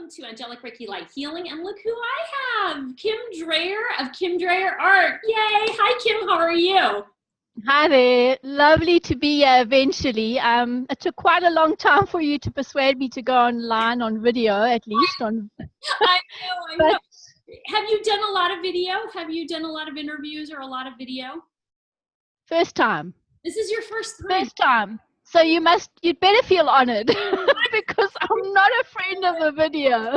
welcome to Angelic Reiki Light Healing. And look who I have, Kim Dreyer of Kim Dreyer Art. Yay! Hi, Kim. How are you? Hi there. Lovely to be here eventually. It took quite a long time for you to persuade me to go online on video, at least. I know. Have you done a lot of video? Have you done a lot of interviews or a lot of video? First time. This is your first time? First time. So you'd better feel honored because I'm not a friend of the video.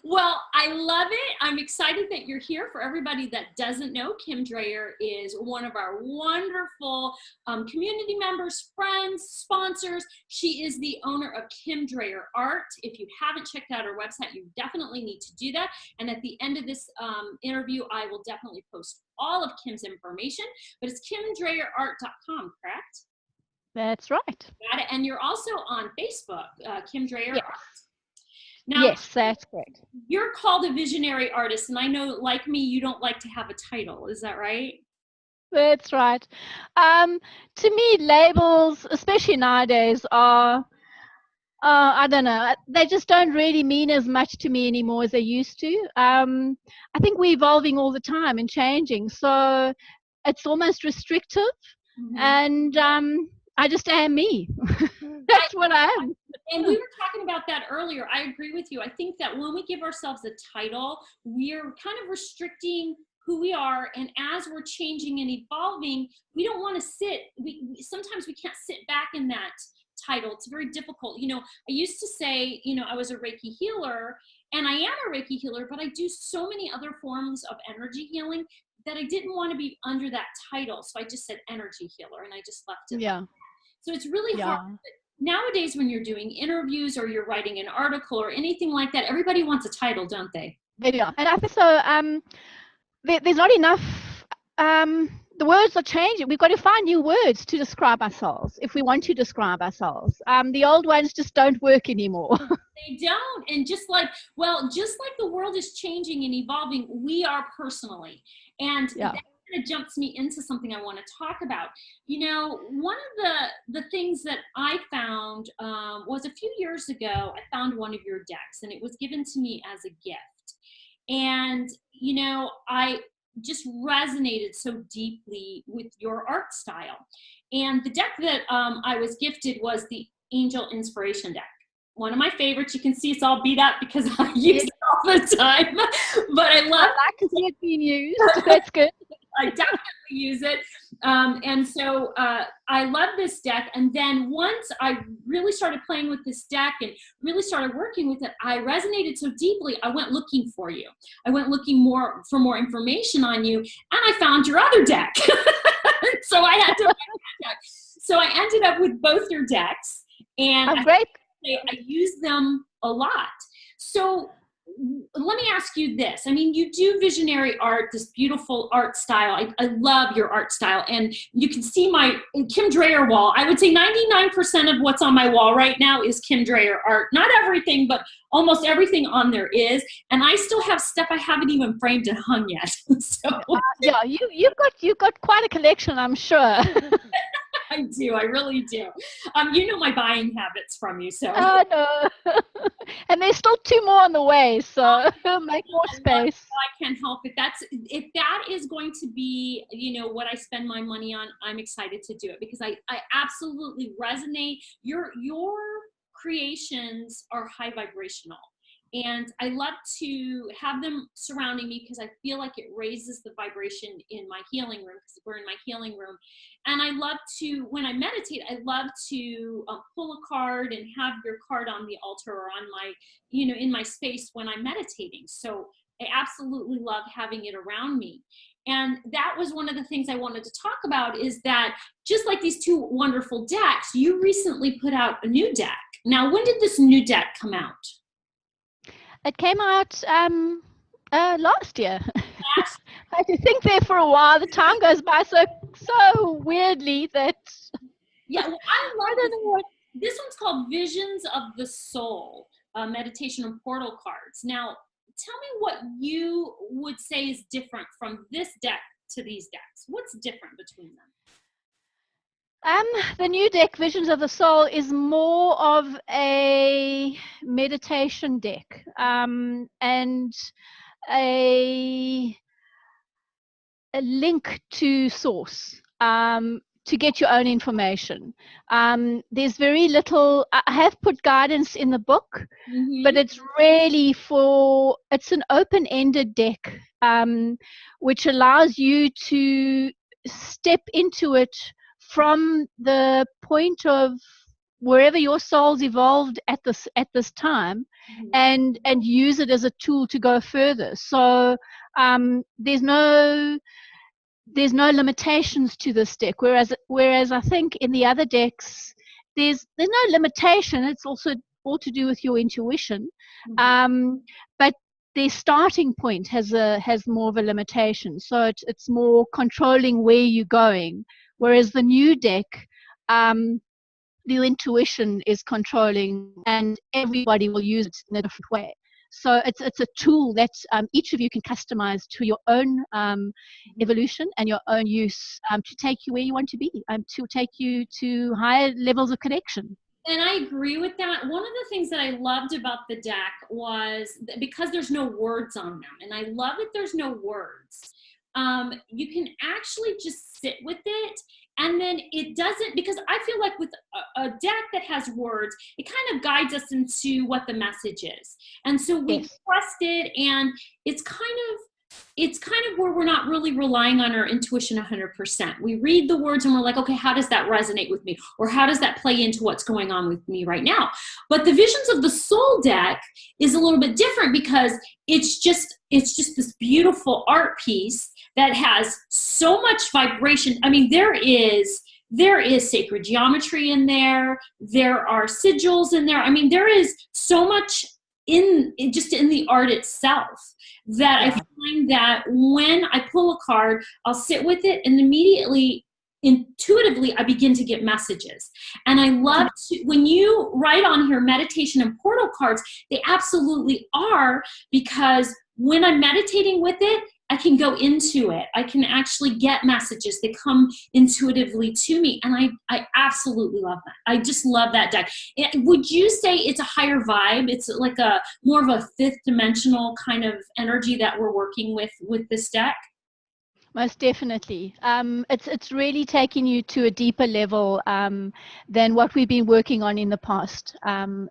Well, I love it. I'm excited that you're here. For everybody that doesn't know, Kim Dreyer is one of our wonderful community members, friends, sponsors. She is the owner of Kim Dreyer Art. If you haven't checked out her website, you definitely need to do that. And at the end of this interview, I will definitely post all of Kim's information, but it's kimdrayerart.com, correct? That's right. Got it. And you're also on Facebook, Kim Dreyer Yes. Art. Now, yes, that's correct. You're called a visionary artist, and I know, like me, you don't like to have a title. Is that right? That's right. To me, labels, especially nowadays, are I don't know, they just don't really mean as much to me anymore as they used to. I think we're evolving all the time and changing, so it's almost restrictive. And I just am me. That's what I am. And we were talking about that earlier. I agree with you. I think that when we give ourselves a title, we're kind of restricting who we are. And as we're changing and evolving, we don't want to sometimes we can't sit back in that title. It's very difficult. You know, I used to say, you know, I was a Reiki healer, and I am a Reiki healer, but I do so many other forms of energy healing that I didn't want to be under that title. So I just said energy healer, and I just left it. Yeah. So it's really hard. Nowadays, when you're doing interviews or you're writing an article or anything like that, everybody wants a title, don't they? They do. And I think so. There's not enough. The words are changing. We've got to find new words to describe ourselves if we want to describe ourselves. The old ones just don't work anymore. They don't. And just like the world is changing and evolving, we are personally. And that kind of jumps me into something I want to talk about. You know, one of the things that I found was a few years ago, I found one of your decks, and it was given to me as a gift. And, you know, I just resonated so deeply with your art style. And the deck that I was gifted was the Angel Inspiration deck. One of my favorites. You can see it's all beat up because I use it all the time. But I like to see it being used. That's good. I definitely use it. And so I love this deck. And then once I really started playing with this deck and really started working with it, I resonated so deeply, I went looking for you. I went looking for more information on you, and I found your other deck. So I had to find that deck. So I ended up with both your decks, and great. I use them a lot. So let me ask you this. I mean, you do visionary art, this beautiful art style. I love your art style. And you can see my Kim Dreyer wall. I would say 99% of what's on my wall right now is Kim Dreyer art. Not everything, but almost everything on there is. And I still have stuff I haven't even framed and hung yet. So yeah, you've got quite a collection, I'm sure. I do. I really do. You know my buying habits from you, so. Oh, no. And there's still 2 more on the way, so make more space. I can't help it. If that is going to be, you know, what I spend my money on, I'm excited to do it because I absolutely resonate. Your creations are high vibrational. And I love to have them surrounding me because I feel like it raises the vibration in my healing room, because we're in my healing room. And I love to, when I meditate, I love to pull a card and have your card on the altar or on my, you know, in my space when I'm meditating. So I absolutely love having it around me. And that was one of the things I wanted to talk about, is that just like these 2 wonderful decks, you recently put out a new deck. Now, when did this new deck come out? It came out last year. I had to think there for a while. The time goes by so weirdly that. Yeah, well, I don't know what. This one's called Visions of the Soul, meditation and portal cards. Now, tell me what you would say is different from this deck to these decks. What's different between them? The new deck, Visions of the Soul, is more of a meditation deck, and a link to source, to get your own information. There's very little. I have put guidance in the book, but it's really it's an open-ended deck, which allows you to step into it from the point of wherever your soul's evolved at this time, and use it as a tool to go further. So there's no limitations to this deck, whereas I think in the other decks there's no limitation. It's also all to do with your intuition, but their starting point has more of a limitation, so it's more controlling where you're going, whereas the new deck, the intuition is controlling, and everybody will use it in a different way. So it's a tool that each of you can customize to your own evolution and your own use, to take you where you want to be, to take you to higher levels of connection. And I agree with that. One of the things that I loved about the deck was because there's no words on them, and I love that there's no words. You can actually just sit with it, and then it doesn't, because I feel like with a deck that has words, it kind of guides us into what the message is. And so we trust it, and it's kind of where we're not really relying on our intuition 100%. We read the words and we're like, okay, how does that resonate with me? Or how does that play into what's going on with me right now? But the Visions of the Soul deck is a little bit different, because it's just this beautiful art piece that has so much vibration. I mean, there is sacred geometry in there. There are sigils in there. I mean, there is so much in the art itself, that I find that when I pull a card, I'll sit with it, and immediately, intuitively, I begin to get messages. And I love when you write on here meditation and portal cards, they absolutely are, because when I'm meditating with it, I can go into it. I can actually get messages. They come intuitively to me. And I absolutely love that. I just love that deck. Would you say it's a higher vibe? It's like a more of a fifth dimensional kind of energy that we're working with this deck? Most definitely. It's really taking you to a deeper level than what we've been working on in the past,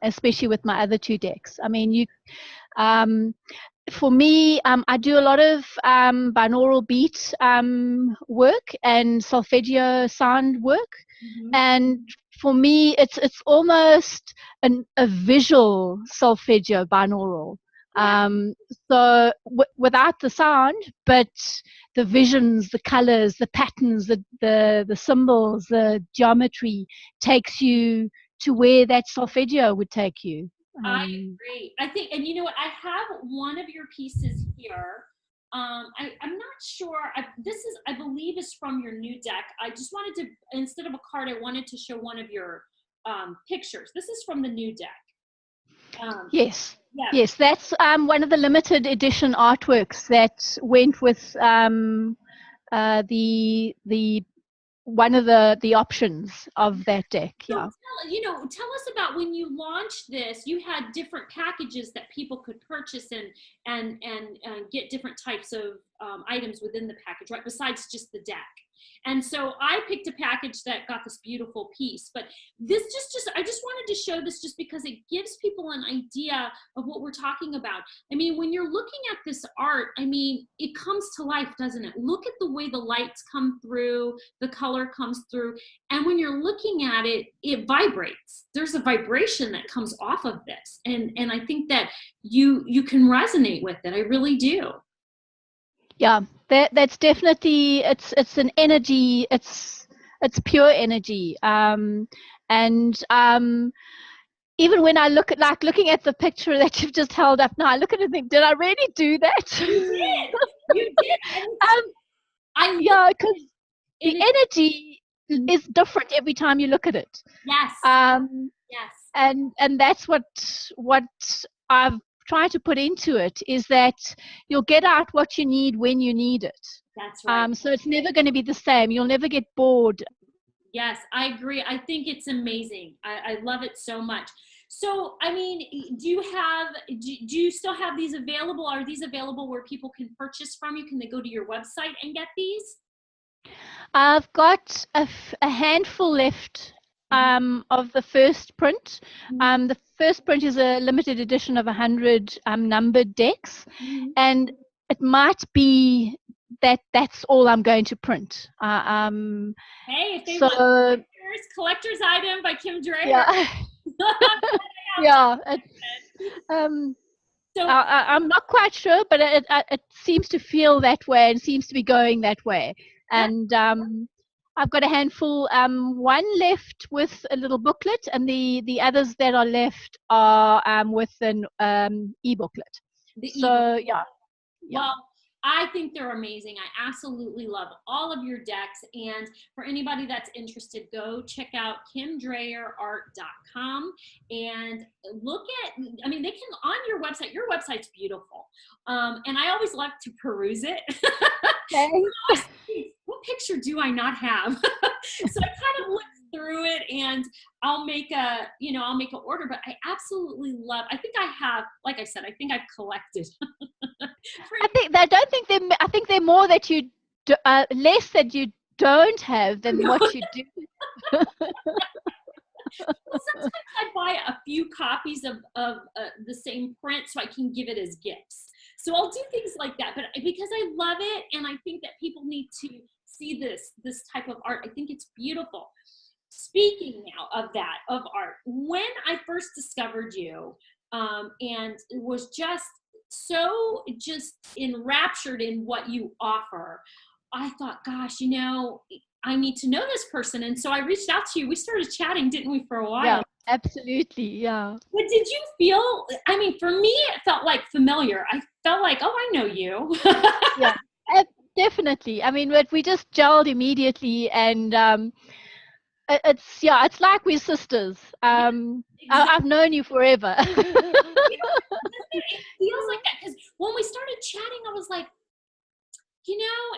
especially with my other two decks. I mean, for me, I do a lot of binaural beat work and solfeggio sound work, and for me, it's almost a visual solfeggio binaural. So without the sound, but the visions, the colors, the patterns, the symbols, the geometry takes you to where that solfeggio would take you. I agree. I think, and you know what? I have one of your pieces here. I'm not sure. I believe is from your new deck. I just wanted to, instead of a card, I wanted to show one of your pictures. This is from the new deck. Yes. Yeah. Yes, that's one of the limited edition artworks that went with the one of the options of that deck. So tell us about when you launched this. You had different packages that people could purchase and get different types of items within the package, right? Besides just the deck. And so I picked a package that got this beautiful piece, but this I just wanted to show this just because it gives people an idea of what we're talking about. I mean, when you're looking at this art, I mean, it comes to life, doesn't it? Look at the way the lights come through, the color comes through, and when you're looking at it, it vibrates. There's a vibration that comes off of this, and I think that you can resonate with it. I really do. Yeah, that's definitely, it's an energy, it's pure energy, and even when I looking at the picture that you've just held up now, I look at it and think, did I really do that? You did. Yeah, because the energy is different every time you look at it. Yes. Yes. And that's what I've tried to put into it, is that you'll get out what you need when you need it. That's right. So it's never going to be the same. You'll never get bored Yes, I agree. I think it's amazing. I love it so much. So, I mean, do you still have these available? Are these available where people can purchase from you? Can they go to your website and get these? I've got a handful left of the first print. Mhm. The first print is a limited edition of 100 numbered decks, Mhm. and it might be that that's all I'm going to print. Hey, if they want So collector's item by Kim Dreyer. yeah, yeah. Um, So, I'm not quite sure, but it seems to feel that way and seems to be going that way. yeah, And I've got a handful, one left with a little booklet, and the others that are left are with an e-booklet. the ebook. So yeah. Well, I think they're amazing. I absolutely love all of your decks. And for anybody that's interested, go check out kimdrayerart.com and look at, I mean, they can on your website's beautiful. And I always like to peruse it. Okay. What picture do I not have? So I kind of look through it and I'll make an order, but I absolutely love, I think I have, like I said, I think I've collected. I think they're more that you less that you don't have than what you do. Well, sometimes I buy a few copies of the same print so I can give it as gifts. So I'll do things like that, but because I love it and I think that people need to see this type of art, I think it's beautiful. Speaking now of art, when I first discovered you, and was just enraptured in what you offer, I thought, gosh, I need to know this person. And so I reached out to you. We started chatting, didn't we, for a while? Yeah, absolutely. Yeah. What did you feel? I mean, for me, it felt like familiar. I felt like, oh, I know you. Yeah, definitely. I mean, but we just gelled immediatly, and it's like we're sisters. Exactly. I've known you forever. It feels like that because when we started chatting, I was like,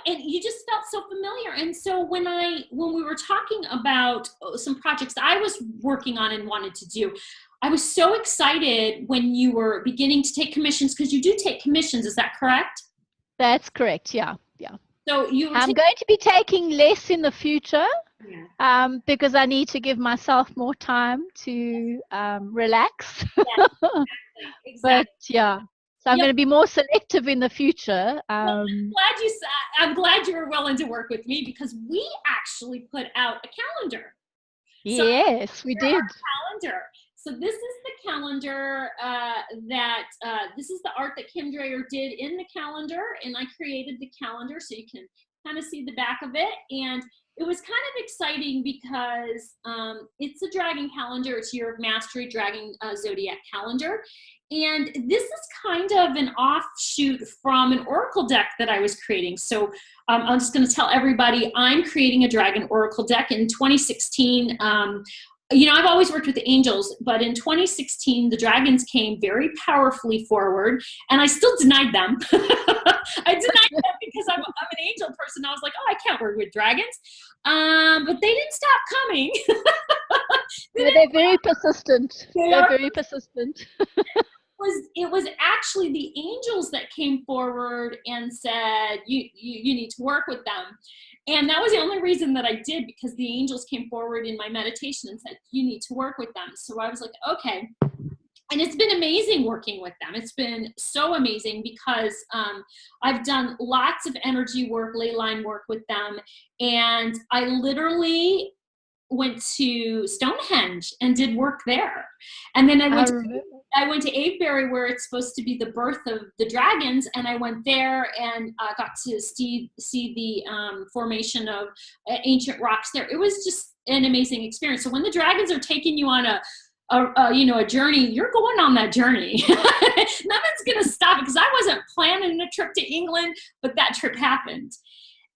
and you just felt so familiar. And so when we were talking about some projects I was working on and wanted to do, I was so excited when you were beginning to take commissions, because you do take commissions. Is that correct? That's correct. Yeah. Yeah. So I'm going to be taking less in the future, yeah. because I need to give myself more time to relax. Yeah, exactly. But yeah, so I'm going to be more selective in the future. Well, I'm glad you were willing to work with me, because we actually put out a calendar. Yes, we did. Calendar. So this is the calendar this is the art that Kim Dreyer did in the calendar, and I created the calendar so you can kind of see the back of it. And it was kind of exciting because it's a dragon calendar. It's Year of Mastery Dragon Zodiac calendar. And this is kind of an offshoot from an oracle deck that I was creating. So I'm just going to tell everybody I'm creating a dragon oracle deck in 2016. I've always worked with the angels, but in 2016, the dragons came very powerfully forward, and I still denied them. I denied them because I'm an angel person. I was like, oh, I can't work with dragons. But they didn't stop coming. They're very persistent. They're very persistent. It was actually the angels that came forward and said, you need to work with them. And that was the only reason that I did, because the angels came forward in my meditation and said, you need to work with them. So I was like, okay. And it's been amazing working with them. It's been so amazing because I've done lots of energy work, ley line work with them. And I literally went to Stonehenge and did work there. And then I went to Avebury, where it's supposed to be the birth of the dragons, and I went there and got to see the formation of ancient rocks there. It was just an amazing experience. So when the dragons are taking you on a journey, you're going on that journey. Nothing's gonna stop it, because I wasn't planning a trip to England, but that trip happened.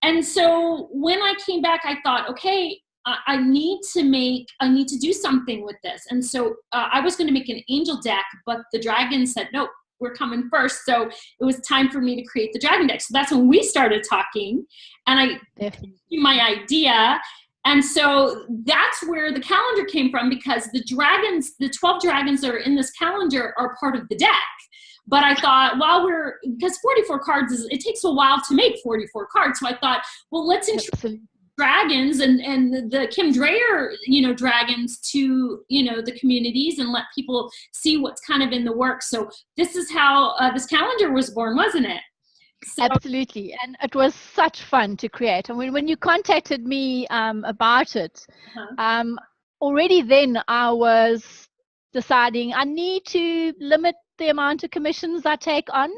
And so when I came back, I thought, okay, I need to do something with this. And so I was going to make an angel deck, but the dragon said, nope, we're coming first. So it was time for me to create the dragon deck. So that's when we started talking, and I gave you my idea. And so that's where the calendar came from, because the 12 dragons that are in this calendar are part of the deck. But I thought, because 44 cards, it takes a while to make 44 cards. So I thought, well, let's introduce dragons and the Kim Dreyer, dragons to, the communities, and let people see what's kind of in the works. So this is how this calendar was born, wasn't it? So, absolutely. And it was such fun to create. And when you contacted me about it, already then I was deciding I need to limit the amount of commissions I take on.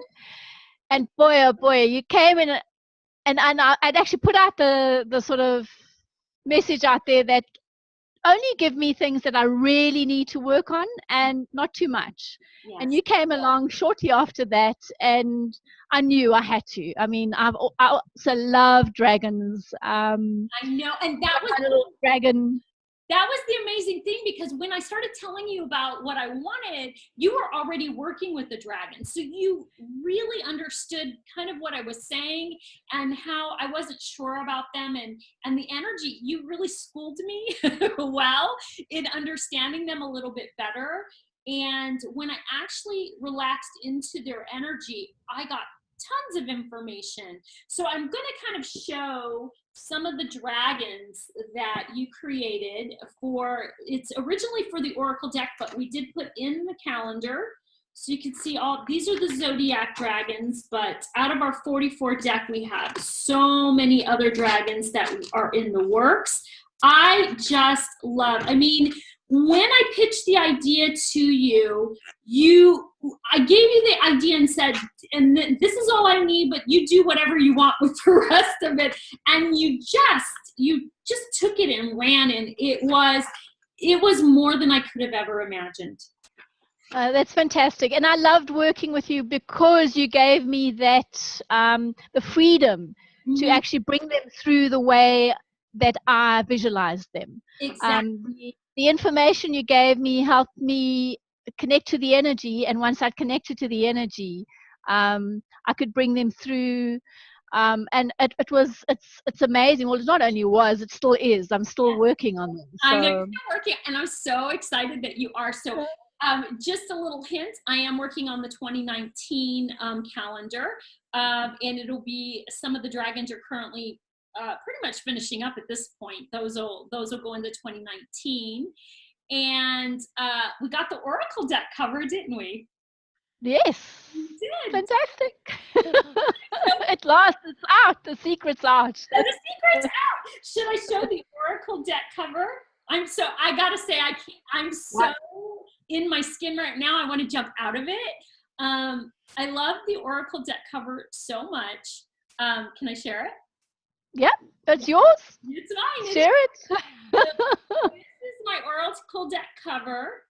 And boy, oh boy, you came in and I'd actually put out the sort of message out there that only give me things that I really need to work on and not too much. Yes. And you came along shortly after that, and I knew I had to. I mean, I also love dragons. I know, and that was a little dragon. That was the amazing thing, because when I started telling you about what I wanted, you were already working with the dragons. So you really understood kind of what I was saying and how I wasn't sure about them, and the energy. You really schooled me well in understanding them a little bit better. And when I actually relaxed into their energy, I got tons of information. So I'm going to kind of show some of the dragons that you created it's originally for the Oracle deck, but we did put in the calendar. So you can see these are the Zodiac dragons, but out of our 44 deck, we have so many other dragons that are in the works. I just love, when I pitched the idea to you, I gave you the idea and said, and this is all I need, but you do whatever you want with the rest of it. And you just took it and ran, and it was more than I could have ever imagined. That's fantastic. And I loved working with you because you gave me that, the freedom to actually bring them through the way that I visualized them. Exactly. The information you gave me helped me connect to the energy, and once I'd connected to the energy, I could bring them through. And it's amazing. Well, it not only was, it still is. I'm still working on them. So. I know you're working, and I'm so excited that you are. So just a little hint, I am working on the 2019 calendar, and it'll be, some of the dragons are currently pretty much finishing up at this point. Those will go into 2019. And we got the Oracle deck covered, didn't we? Yes. We did. Fantastic. At last, it's out. The secret's out. The secret's out. Should I show the Oracle deck cover? I gotta say, I'm so in my skin right now. I want to jump out of it. I love the Oracle deck cover so much. Can I share it? Yeah, it's yours. It's mine. Share it. This is my Oracle deck cover,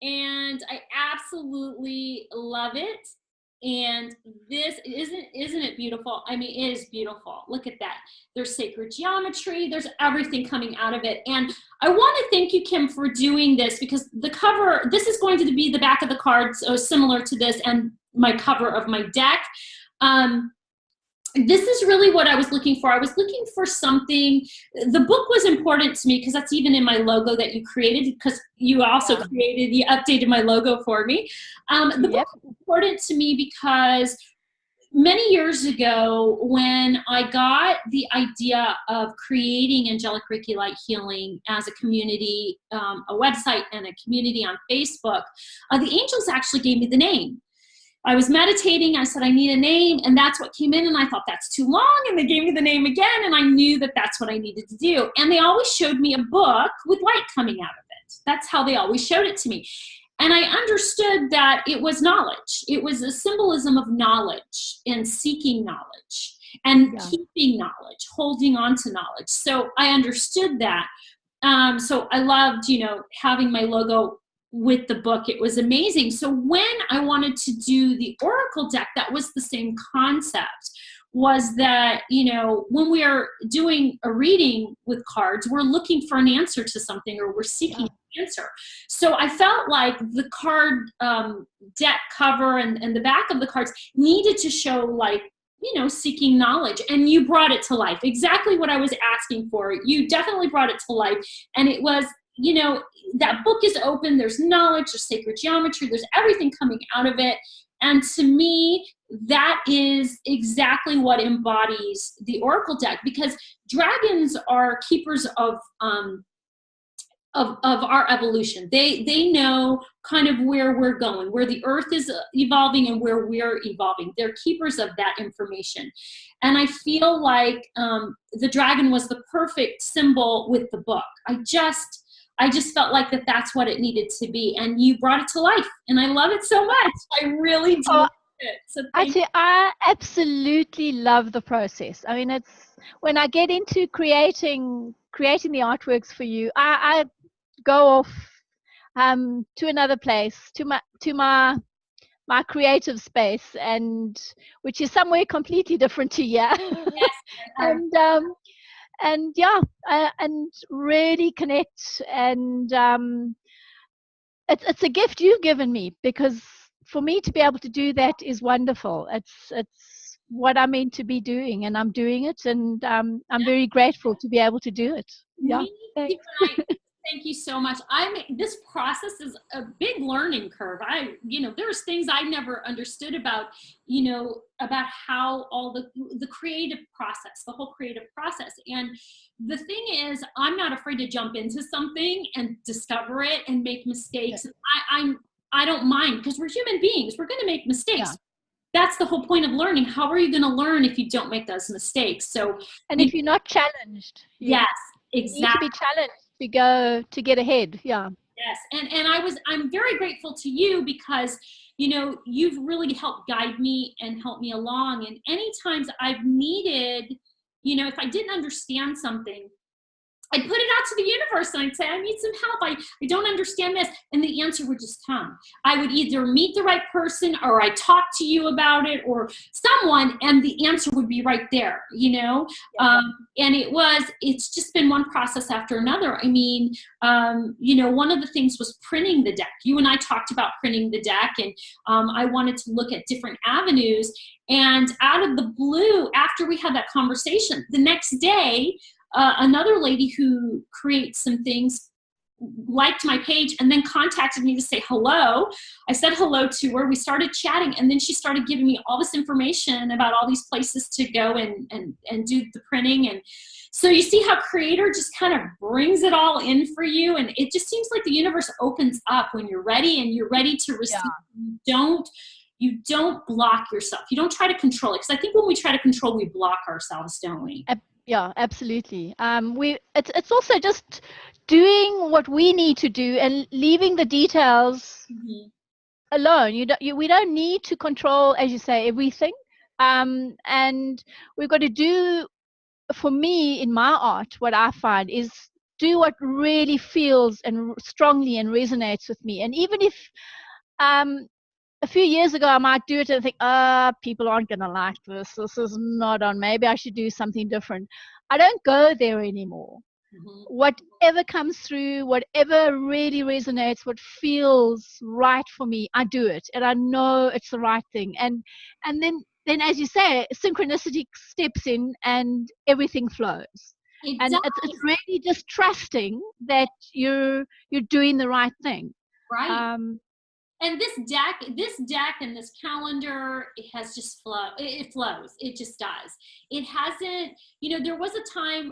and I absolutely love it. And this isn't it beautiful? I mean, it is beautiful. Look at that. There's sacred geometry. There's everything coming out of it. And I want to thank you, Kim, for doing this, because the cover, this is going to be the back of the card, so similar to this, and my cover of my deck. This is really what I was looking for. I was looking for something. The book was important to me, because that's even in my logo that you created, because you also you updated my logo for me. The book was important to me because many years ago, when I got the idea of creating Angelic Reiki Light Healing as a community, a website and a community on Facebook, the angels actually gave me the name. I was meditating, I said, I need a name, and that's what came in, and I thought, that's too long, and they gave me the name again, and I knew that that's what I needed to do. And they always showed me a book with light coming out of it. That's how they always showed it to me. And I understood that it was knowledge. It was a symbolism of knowledge and seeking knowledge and keeping knowledge, holding on to knowledge. So I understood that. So I loved, having my logo with the book. It was amazing. So when I wanted to do the Oracle deck, that was the same concept, was that, when we are doing a reading with cards, we're looking for an answer to something, or we're seeking an answer. So I felt like the card deck cover and the back of the cards needed to show, like, seeking knowledge, and you brought it to life. Exactly what I was asking for. You definitely brought it to life. And it was, that book is open. There's knowledge, there's sacred geometry, there's everything coming out of it. And to me, that is exactly what embodies the Oracle deck, because dragons are keepers of our evolution. They know kind of where we're going, where the earth is evolving and where we're evolving. They're keepers of that information. And I feel like the dragon was the perfect symbol with the book. I just felt like that's what it needed to be. And you brought it to life. And I love it so much. I really do. Love it. So I absolutely love the process. I mean, it's when I get into creating the artworks for you, I go off to another place, to my creative space, and which is somewhere completely different to here. Yes. and really connect. And it's a gift you've given me, because for me to be able to do that is wonderful. It's what I'm meant to be doing, and I'm doing it, and I'm very grateful to be able to do it. Thanks. Thank you so much. This process is a big learning curve. There's things I never understood about how all the creative process, the whole creative process. And the thing is, I'm not afraid to jump into something and discover it and make mistakes. Yeah. I don't mind, because we're human beings. We're going to make mistakes. Yeah. That's the whole point of learning. How are you going to learn if you don't make those mistakes? So, and if you're not challenged. Yes, exactly. You need to be challenged to get ahead. Yeah. Yes. And I'm very grateful to you, because you've really helped guide me and help me along. And any times I've needed, if I didn't understand something, I'd put it out to the universe and I'd say, I need some help. I don't understand this. And the answer would just come. I would either meet the right person, or I'd talk to you about it, or someone, and the answer would be right there, Yeah. And it's just been one process after another. I mean, one of the things was printing the deck. You and I talked about printing the deck, and I wanted to look at different avenues. And out of the blue, after we had that conversation, the next day, another lady who creates some things liked my page and then contacted me to say hello. I said hello to her. We started chatting, and then she started giving me all this information about all these places to go and do the printing. And so you see how Creator just kind of brings it all in for you, and it just seems like the universe opens up when you're ready, and you're ready to receive. Yeah. You don't block yourself. You don't try to control it, because I think when we try to control, we block ourselves, don't we? Yeah, absolutely. It's also just doing what we need to do and leaving the details alone. We don't need to control, as you say, everything. And we've got to do, for me in my art, what I find is do what really feels and strongly and resonates with me. And even if a few years ago I might do it and think, people aren't going to like this. This is not on. Maybe I should do something different. I don't go there anymore. Whatever comes through, whatever really resonates, what feels right for me, I do it. And I know it's the right thing. And then as you say, synchronicity steps in and everything flows. And it's really just trusting that you're doing the right thing. Right. And this deck and this calendar, it has just it flows. It just does. It hasn't, there was a time,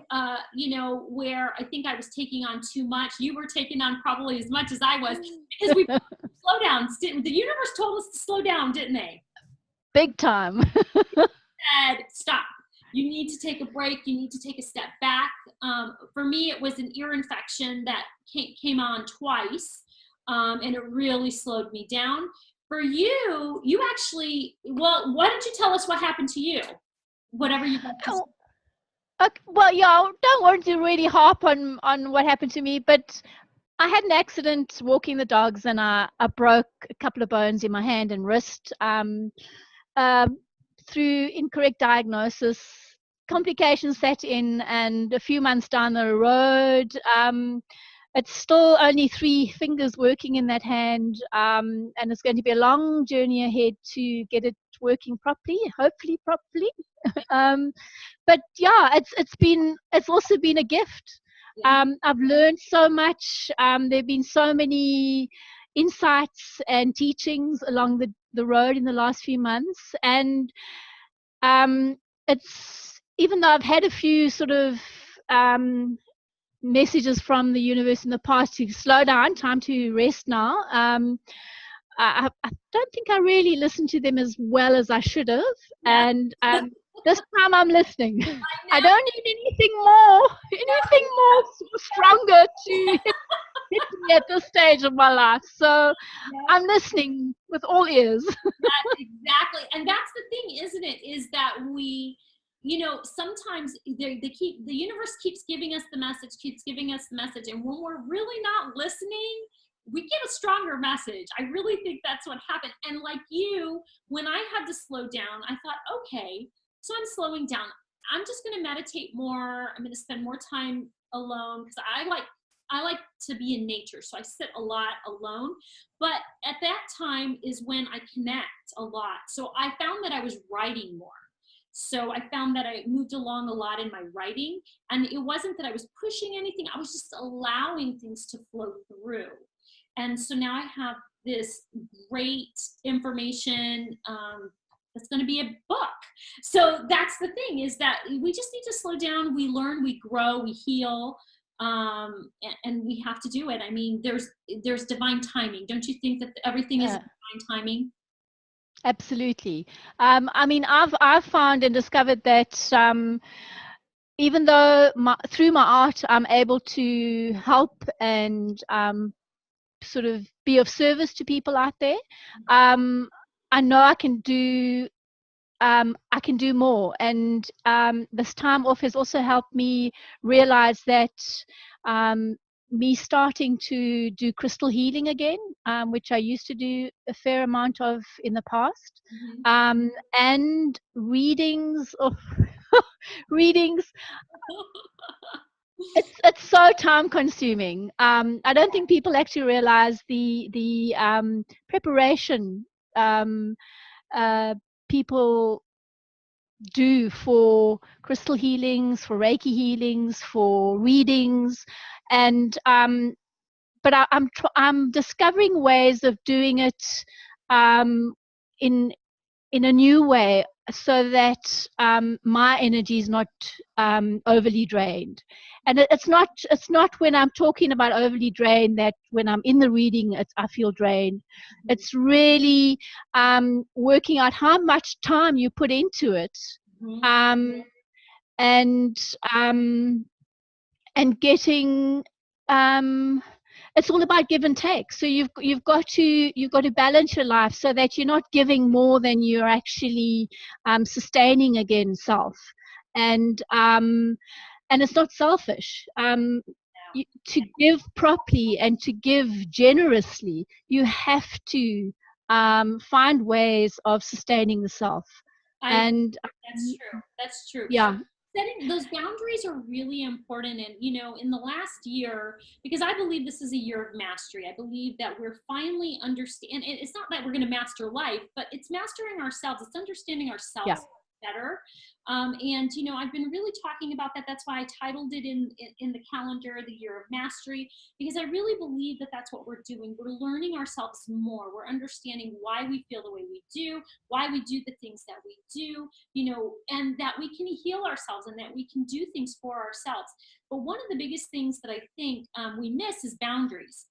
where I think I was taking on too much. You were taking on probably as much as I was, because we slow down. The universe told us to slow down, didn't they? Big time. Said, stop. You need to take a break. You need to take a step back. For me, it was an ear infection that came on twice. And it really slowed me down. For you actually, why don't you tell us what happened to you? Whatever you got to say. Okay, well, yeah, don't want to really harp on what happened to me, but I had an accident walking the dogs, and I broke a couple of bones in my hand and wrist through incorrect diagnosis. Complications set in, and a few months down the road, it's still only 3 fingers working in that hand, and it's going to be a long journey ahead to get it working properly, hopefully properly. But yeah, it's also been a gift. Yeah. I've learned so much. There've been so many insights and teachings along the road in the last few months, and it's, even though I've had a few sort of messages from the universe in the past to slow down, time to rest now. I don't think I really listened to them as well as I should have, Yeah. and this time I'm listening. I know. don't need anything more stronger to hit me at this stage of my life. So Yeah. I'm listening with all ears. That's exactly, and that's the thing, isn't it? Is that we, sometimes the universe keeps giving us the message, and when we're really not listening, we get a stronger message. I really think that's what happened. And like you, when I had to slow down, I thought, okay, so I'm slowing down. I'm just going to meditate more. I'm going to spend more time alone, because I like to be in nature, so I sit a lot alone. But at that time is when I connect a lot. So I found that I was writing more. So I found that I moved along a lot in my writing, and it wasn't that I was pushing anything. I was just allowing things to flow through. And so now I have this great information, that's going to be a book. So that's the thing, is that we just need to slow down. We learn, we grow, we heal, and we have to do it. I mean, there's divine timing. Don't you think that everything is divine timing? Absolutely. I mean, I've found and discovered that even though through my art I'm able to help and sort of be of service to people out there, I know I can do more. And this time off has also helped me realize that me starting to do crystal healing again, which I used to do a fair amount of in the past, and readings of readings. It's so time consuming. I don't think people actually realize the preparation people do for crystal healings, for Reiki healings, for readings, and but I'm discovering ways of doing it in a new way, so that my energy is not overly drained. And it's not when I'm talking about overly drained that when I'm in the reading I feel drained. It's really working out how much time you put into it, and getting it's all about give and take. So you've got to balance your life so that you're not giving more than you're actually sustaining again self. And it's not selfish. To give properly and to give generously, you have to find ways of sustaining the self. That's true. Yeah. Setting those boundaries are really important. And in the last year, because I believe this is a year of mastery, I believe that we're finally understanding. It's not that we're going to master life, but it's mastering ourselves. It's understanding ourselves better. And I've been really talking about that. That's why I titled it in the calendar, the year of mastery, because I really believe that that's what we're doing. We're learning ourselves more. We're understanding why we feel the way we do, why we do the things that we do, and that we can heal ourselves and that we can do things for ourselves. But one of the biggest things that I think we miss is boundaries.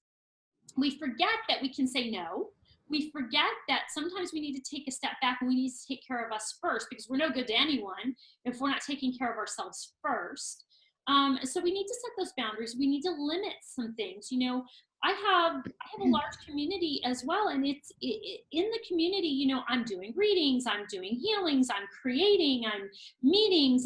We forget that we can say no. We forget that sometimes we need to take a step back and we need to take care of us first, because we're no good to anyone if we're not taking care of ourselves first. So we need to set those boundaries. We need to limit some things. I have a large community as well, and it's in the community. I'm doing readings, I'm doing healings, I'm creating, I'm meetings,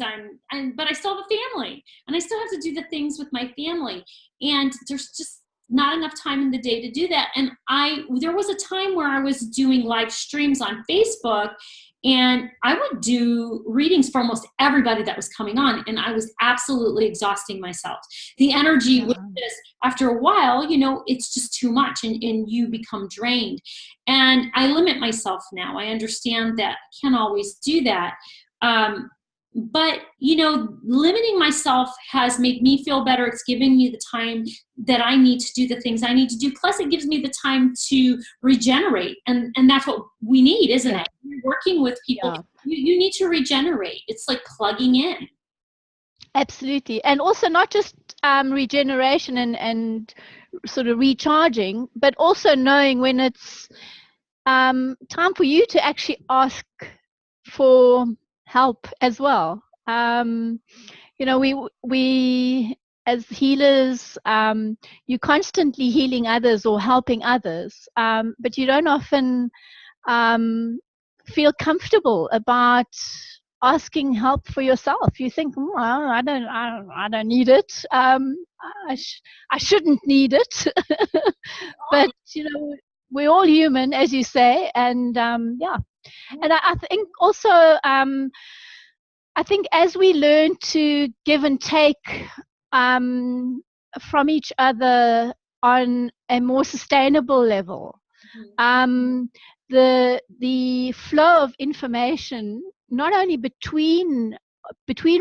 but I still have a family, and I still have to do the things with my family. And there's just not enough time in the day to do that. And there was a time where I was doing live streams on Facebook, and I would do readings for almost everybody that was coming on, and I was absolutely exhausting myself. The energy was just, after a while, it's just too much, and you become drained. And I limit myself now. I understand that I can't always do that. But, limiting myself has made me feel better. It's giving me the time that I need to do the things I need to do. Plus, it gives me the time to regenerate. And that's what we need, isn't it? You're working with people. You need to regenerate. It's like plugging in. Absolutely. And also not just regeneration and sort of recharging, but also knowing when it's time for you to actually ask for help as well. We as healers, you're constantly healing others or helping others, but you don't often feel comfortable about asking help for yourself. You think, well, I don't need it. I shouldn't need it. But we're all human, as you say, and and I think also, I think as we learn to give and take from each other on a more sustainable level, the flow of information, not only between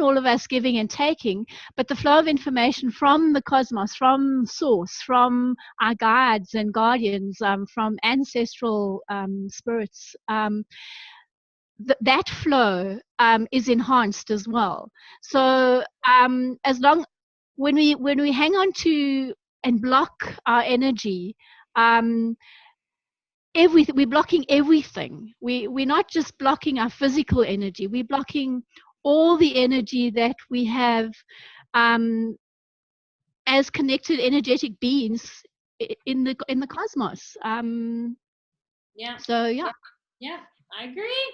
all of us giving and taking, but the flow of information from the cosmos, from source, from our guides and guardians, from ancestral spirits, that flow is enhanced as well. So when we hang on to and block our energy, we're blocking everything. We're not just blocking our physical energy, we're blocking all the energy that we have as connected energetic beings in the cosmos. So yeah, I agree.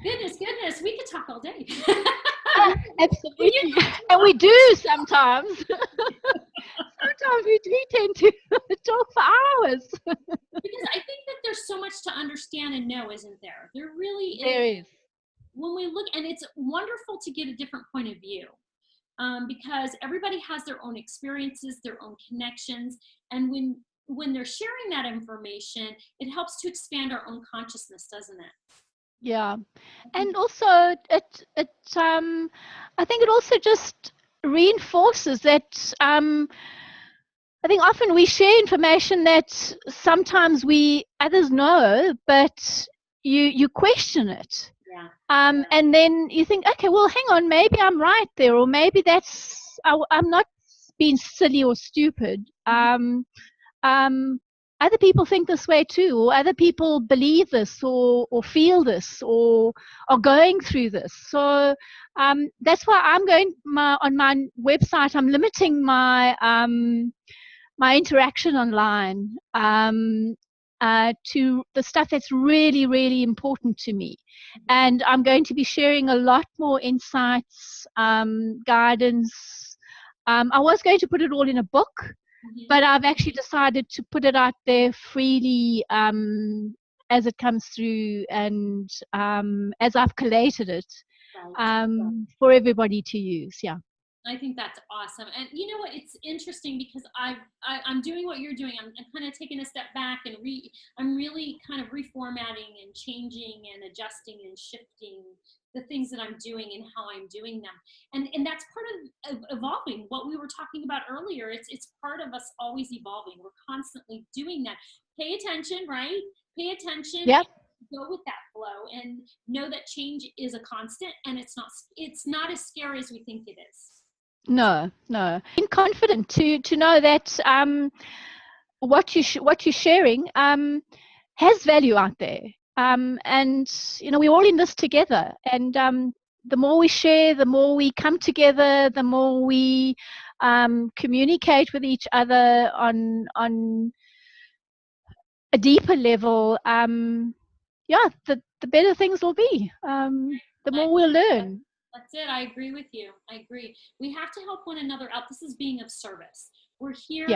Goodness, we could talk all day. Absolutely. And we do sometimes. Sometimes we do tend to talk for hours. Because I think that there's so much to understand and know, isn't there? There really is. There is. When we look, and it's wonderful to get a different point of view, because everybody has their own experiences, their own connections, and when they're sharing that information, it helps to expand our own consciousness, doesn't it? Yeah, and also I think it also just reinforces that I think often we share information that sometimes others know, but you question it. Yeah. And then you think, okay, well, hang on, maybe I'm right there, or maybe I'm not being silly or stupid. Other people think this way too, or other people believe this, or feel this, or are going through this. So that's why I'm going on my website. I'm limiting my my interaction online to the stuff that's really, really important to me. And I'm going to be sharing a lot more insights, guidance. I was going to put it all in a book, but I've actually decided to put it out there freely as it comes through, and as I've collated it for everybody to use. Yeah. I think that's awesome. And you know what? It's interesting because I'm doing what you're doing. I'm kind of taking a step back, and I'm really kind of reformatting and changing and adjusting and shifting the things that I'm doing and how I'm doing them. And that's part of evolving. What we were talking about earlier, it's part of us always evolving. We're constantly doing that. Pay attention, right? Pay attention. Yep. Go with that flow and know that change is a constant, and it's not as scary as we think it is. No. Being confident to know that what you're sharing has value out there, and we're all in this together. And the more we share, the more we come together, the more we communicate with each other on a deeper level. The better things will be. The more we'll learn. That's it. I agree with you. I agree. We have to help one another out. This is being of service. We're here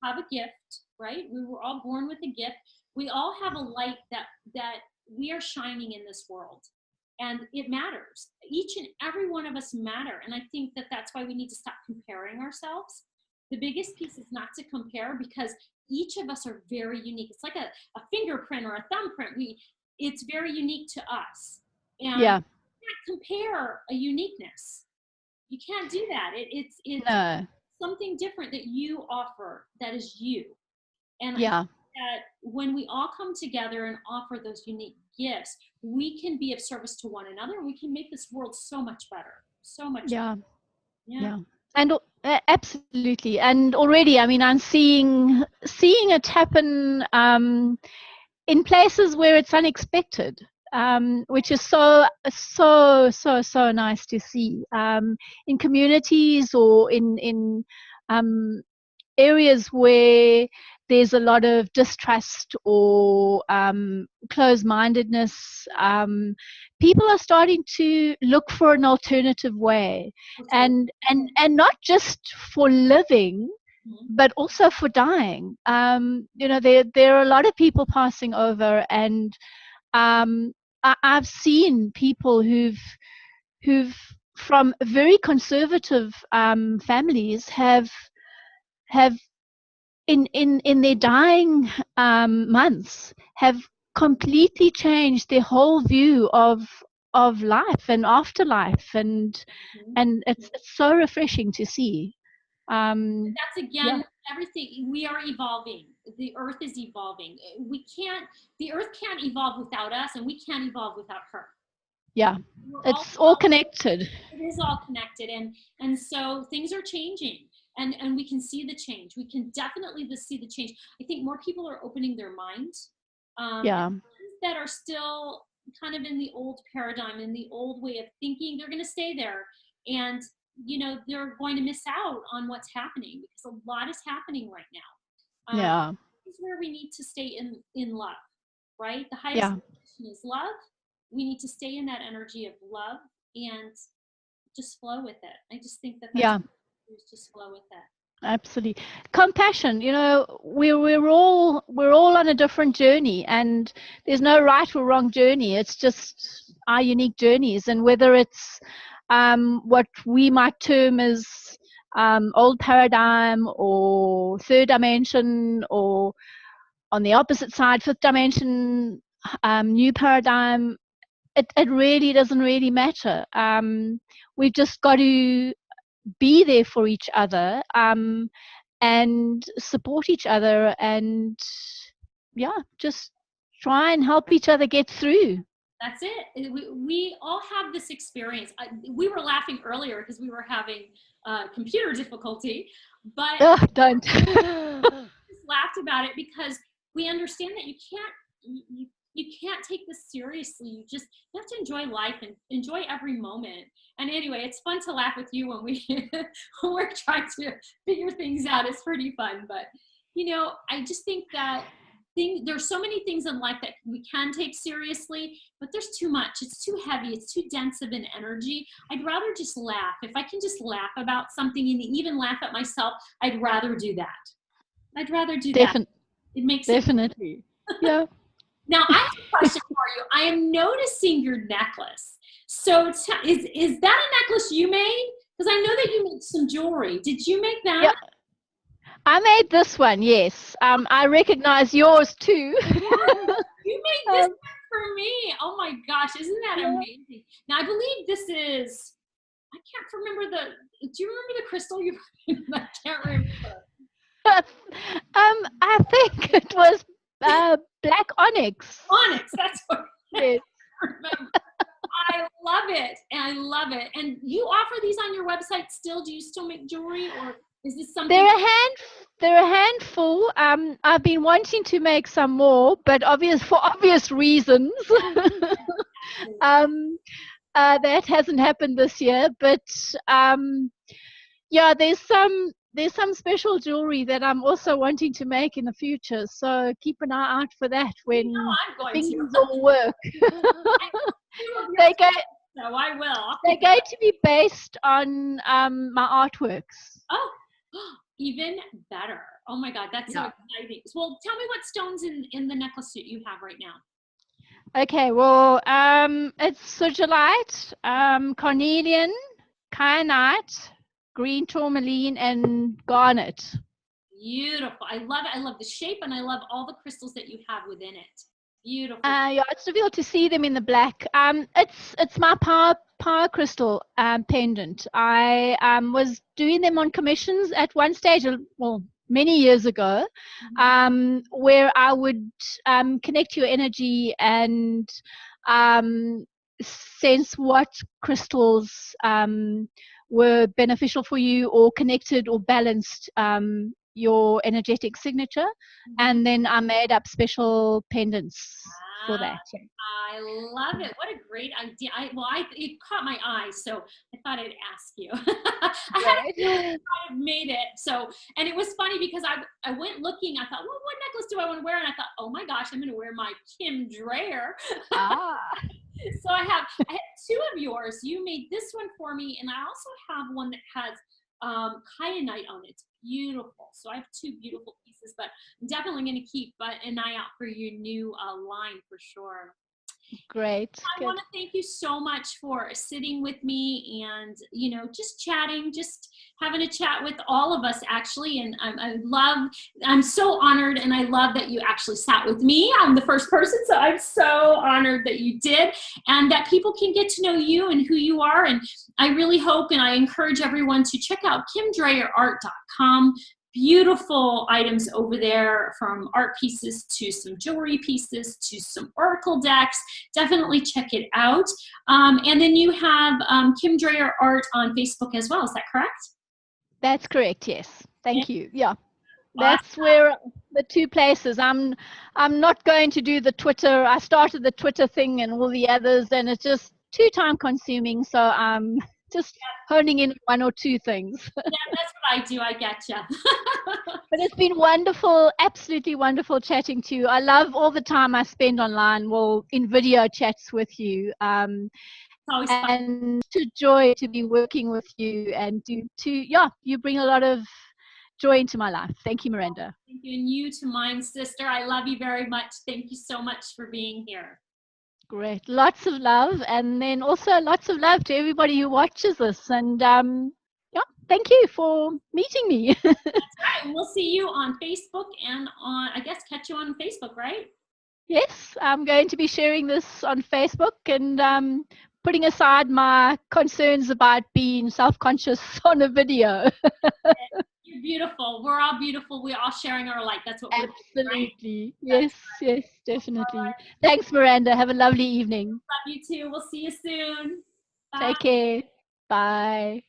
have a gift, right? We were all born with a gift. We all have a light that we are shining in this world, and it matters. Each and every one of us matter, and I think that that's why we need to stop comparing ourselves. The biggest piece is not to compare, because each of us are very unique. It's like a fingerprint or a thumbprint. It's very unique to us, and Yeah. you can't compare a uniqueness. You can't do that. It's No. something different that you offer that is you. And I Yeah. think that when we all come together and offer those unique gifts, we can be of service to one another, and we can make this world so much better. So much Yeah. better. Yeah. And absolutely. And already, I mean, I'm seeing it happen in places where it's unexpected, which is so nice to see, in communities or in areas where there's a lot of distrust or closed-mindedness. People are starting to look for an alternative way, and not just for living, but also for dying. There are a lot of people passing over, and I've seen people who've from very conservative families have in their dying months have completely changed their whole view of life and afterlife, and it's so refreshing to see. That's again everything. We are evolving. The earth is evolving. The earth can't evolve without us, and we can't evolve without her. Yeah, it's all connected. It is all connected, and so things are changing, and we can see the change. We can definitely see the change. I think more people are opening their mind. That are still kind of in the old paradigm, in the old way of thinking, they're going to stay there, and they're going to miss out on what's happening, because a lot is happening right now. This is where we need to stay in love, right? The highest vibration is love. We need to stay in that energy of love and just flow with it. I just think that's just flow with it. Absolutely. Compassion, we're all on a different journey, and there's no right or wrong journey. It's just our unique journeys, and whether it's what we might term as old paradigm or third dimension, or on the opposite side, fifth dimension, new paradigm, it really doesn't really matter. We've just got to be there for each other, and support each other, and just try and help each other get through. That's it. We all have this experience. We were laughing earlier because we were having computer difficulty, but don't. Just laughed about it, because we understand that you can't take this seriously. You have to enjoy life and enjoy every moment. And anyway, it's fun to laugh with you when we're trying to figure things out. It's pretty fun. But I just think that there's so many things in life that we can take seriously, but there's too much. It's too heavy. It's too dense of an energy. I'd rather just laugh. If I can just laugh about something and even laugh at myself, I'd rather do that. That. It makes definitely. Yeah. Now, I have a question for you. I am noticing your necklace. So is that a necklace you made? Because I know that you made some jewelry. Did you make that? Yep. I made this one, yes. I recognize yours too. You made this one for me. Oh my gosh, isn't that amazing? Now, I believe this is, I can't remember do you remember the crystal you put in? I can't remember. I think it was black onyx. Onyx, that's what yes. I remember. I love it. And you offer these on your website still? Do you still make jewelry, or is this something? They're a handful. I've been wanting to make some more, but for obvious reasons. That hasn't happened this year. But there's some special jewelry that I'm also wanting to make in the future. So keep an eye out for that when things all work. So I will. They're going to be based on my artworks. Oh, Even better. Oh my God, that's so exciting. Well, tell me what stones in the necklace that you have right now. Okay, well, it's sodalite, carnelian, kyanite, green tourmaline, and garnet. Beautiful. I love it. I love the shape, and I love all the crystals that you have within it. Beautiful. Yeah, it's difficult to see them in the black. It's my power crystal pendant. I was doing them on commissions at one stage, well, many years ago, where I would connect your energy and sense what crystals were beneficial for you, or connected or balanced your energetic signature, and then I made up special pendants for that. I love it. What a great idea. It caught my eye, so I thought I'd ask you. I had made it. So, and it was funny because I went looking, I thought, well, what necklace do I want to wear? And I thought, oh my gosh, I'm going to wear my Kim Dreyer. So I had two of yours. You made this one for me, and I also have one that has kyanite on it. It's beautiful. So I have two beautiful pieces, but I'm definitely going to keep an eye out for your new line for sure. Great. I want to thank you so much for sitting with me and, just chatting, just having a chat with all of us, actually. And I'm so honored, and I love that you actually sat with me. I'm the first person, so I'm so honored that you did, and that people can get to know you and who you are. And I really hope, and I encourage everyone to check out kimdreyerart.com. Beautiful items over there, from art pieces to some jewelry pieces to some oracle decks. Definitely check it out. And then you have Kim Dreyer Art on Facebook as well. Is that correct? That's correct. Yes. Thank you. Yeah. That's where the two places. I'm not going to do the Twitter. I started the Twitter thing and all the others, and it's just too time consuming. So I'm just honing in one or two things. Yeah, that's what I do. I get you. But it's been wonderful, absolutely wonderful chatting to you. I love all the time I spend online, well, in video chats with you. It's always fun. And it's a joy to be working with you, and you bring a lot of joy into my life. Thank you, Miranda. Thank you, and you to mine, sister. I love you very much. Thank you so much for being here. Great. Lots of love, and then also lots of love to everybody who watches this. And thank you for meeting me. That's right. We'll see you on Facebook, and catch you on Facebook, right? Yes, I'm going to be sharing this on Facebook, and putting aside my concerns about being self-conscious on a video. You're beautiful. We're all beautiful. We're all sharing our light. That's what we're doing, right? Absolutely. Yes, definitely. Right. Thanks, Miranda. Have a lovely evening. Love you too. We'll see you soon. Bye. Take care. Bye.